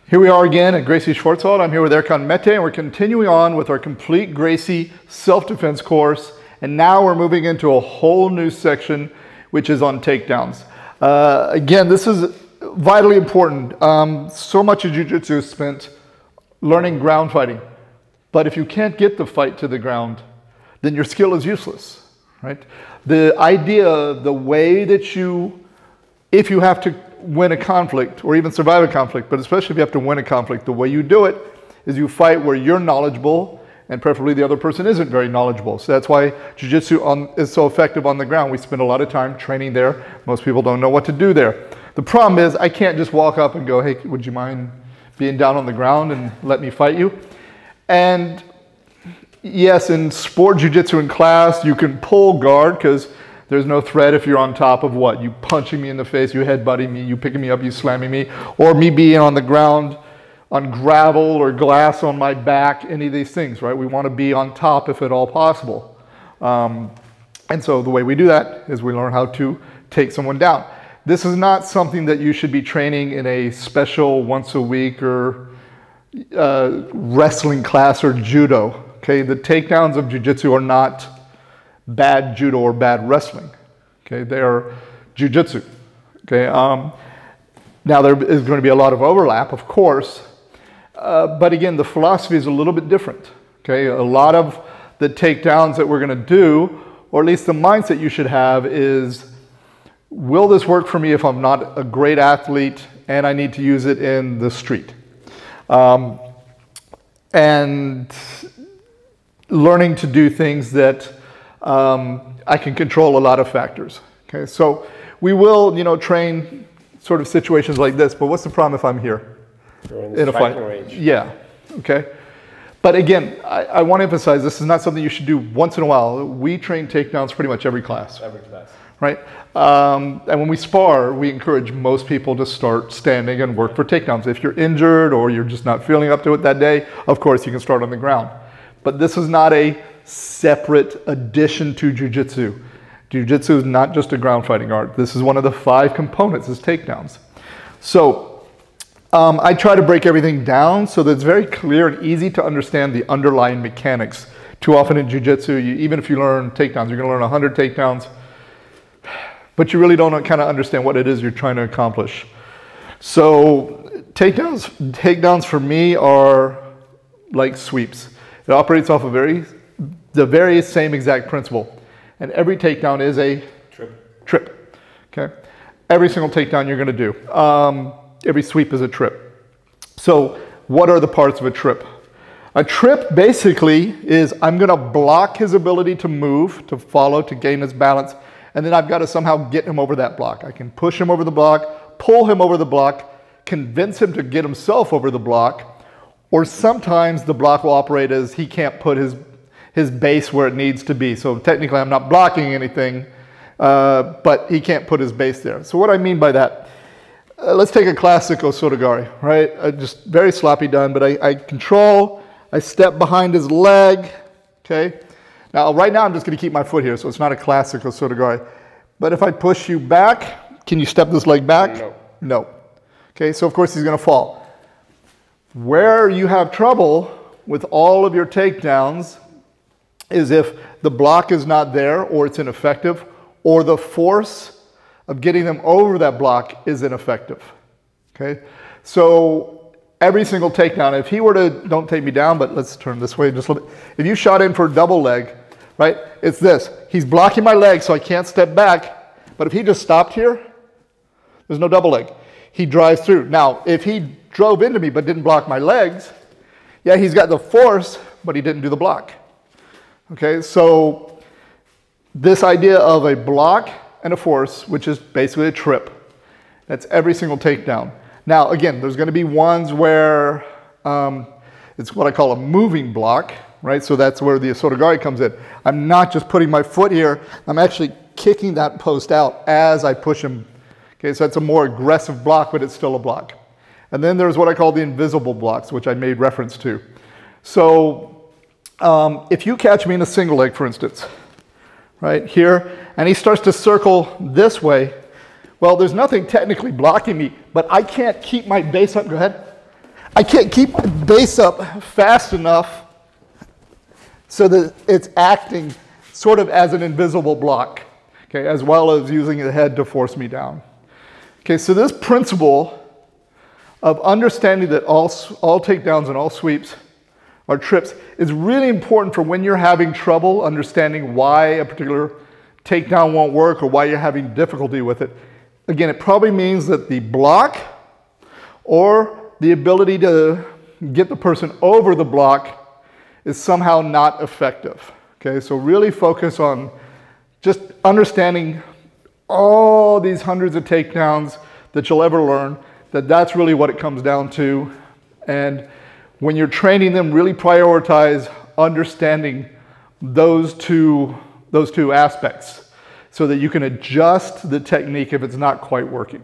Here we are again at Gracie Schwarzwald. I'm here with Erkan Mete, and we're continuing on with our complete Gracie Self-Defense course. And now we're moving into a whole new section, which is on takedowns. Again, this is vitally important. So much of jiu-jitsu is spent learning ground fighting. But if you can't get the fight to the ground, then your skill is useless, right? The idea, the way that you, if you have to win a conflict or even survive a conflict, but especially if you have to win a conflict, the way you do it is you fight where you're knowledgeable and preferably the other person isn't very knowledgeable. So that's why jiu-jitsu is so effective on the ground. We spend a lot of time training there. Most people don't know what to do there. The problem is I can't just walk up and go, hey, would you mind being down on the ground and let me fight you? And yes, in sport jiu-jitsu in class, you can pull guard because there's no threat if you're on top of what? You punching me in the face, you headbutting me, you picking me up, you slamming me, or me being on the ground on gravel or glass on my back, any of these things, right? We want to be on top if at all possible. And so the way we do that is we learn how to take someone down. This is not something that you should be training in a special once a week or wrestling class or judo, okay? The takedowns of jiu-jitsu are not bad judo or bad wrestling, okay? They are jiu-jitsu, okay? Now there is going to be a lot of overlap, of course, but again, the philosophy is a little bit different, okay? A lot of the takedowns that we're going to do, or at least the mindset you should have is, will this work for me if I'm not a great athlete and I need to use it in the street? And learning to do things that I can control a lot of factors. Okay, so we will, train sort of situations like this. But what's the problem if I'm here in a fight? Range. Yeah. Okay. But again, I want to emphasize this is not something you should do once in a while. We train takedowns pretty much every class. Every class. Right. And when we spar, we encourage most people to start standing and work for takedowns. If you're injured or you're just not feeling up to it that day, of course you can start on the ground. But this is not a separate addition to jiu-jitsu. Jiu-jitsu is not just a ground fighting art. This is one of the 5 components is takedowns. So I try to break everything down so that it's very clear and easy to understand the underlying mechanics. Too often in jiu-jitsu, even if you learn takedowns, you're going to learn 100 takedowns, but you really don't kind of understand what it is you're trying to accomplish. So takedowns for me are like sweeps. It operates off of the very same exact principle. And every takedown is a trip. Okay? Every single takedown you're going to do. Every sweep is a trip. So what are the parts of a trip? A trip basically is I'm going to block his ability to move, to follow, to gain his balance, and then I've got to somehow get him over that block. I can push him over the block, pull him over the block, convince him to get himself over the block, or sometimes the block will operate as he can't put his base where it needs to be. So technically I'm not blocking anything, but he can't put his base there. So what I mean by that, let's take a classic osotogari, right? Just very sloppy done, but I control, I step behind his leg, okay? Now right now I'm just gonna keep my foot here, so it's not a classic osotogari. But if I push you back, can you step this leg back? No. No. Okay, so of course he's gonna fall. Where you have trouble with all of your takedowns is if the block is not there or it's ineffective, or the force of getting them over that block is ineffective. Okay? So every single takedown, if he were to, don't take me down, but let's turn this way just a little bit. If you shot in for a double leg, right, it's this. He's blocking my leg so I can't step back, but if he just stopped here, there's no double leg. He drives through. Now, if he drove into me but didn't block my legs, yeah, he's got the force, but he didn't do the block. Okay, so this idea of a block and a force, which is basically a trip, that's every single takedown. Now, again, there's going to be ones where it's what I call a moving block, right? So that's where the osotogari comes in. I'm not just putting my foot here, I'm actually kicking that post out as I push him. Okay, so that's a more aggressive block, but it's still a block. And then there's what I call the invisible blocks, which I made reference to. So if you catch me in a single leg, for instance, right here, and he starts to circle this way, well, there's nothing technically blocking me, but I can't keep my base up. Go ahead. I can't keep the base up fast enough so that it's acting sort of as an invisible block, okay, as well as using the head to force me down. Okay, so this principle of understanding that all takedowns and all sweeps are trips is really important for when you're having trouble understanding why a particular takedown won't work or why you're having difficulty with it. Again, it probably means that the block or the ability to get the person over the block is somehow not effective. Okay, so really focus on just understanding all these hundreds of takedowns that you'll ever learn, that's really what it comes down to. And when you're training them, really prioritize understanding those two aspects so that you can adjust the technique if it's not quite working.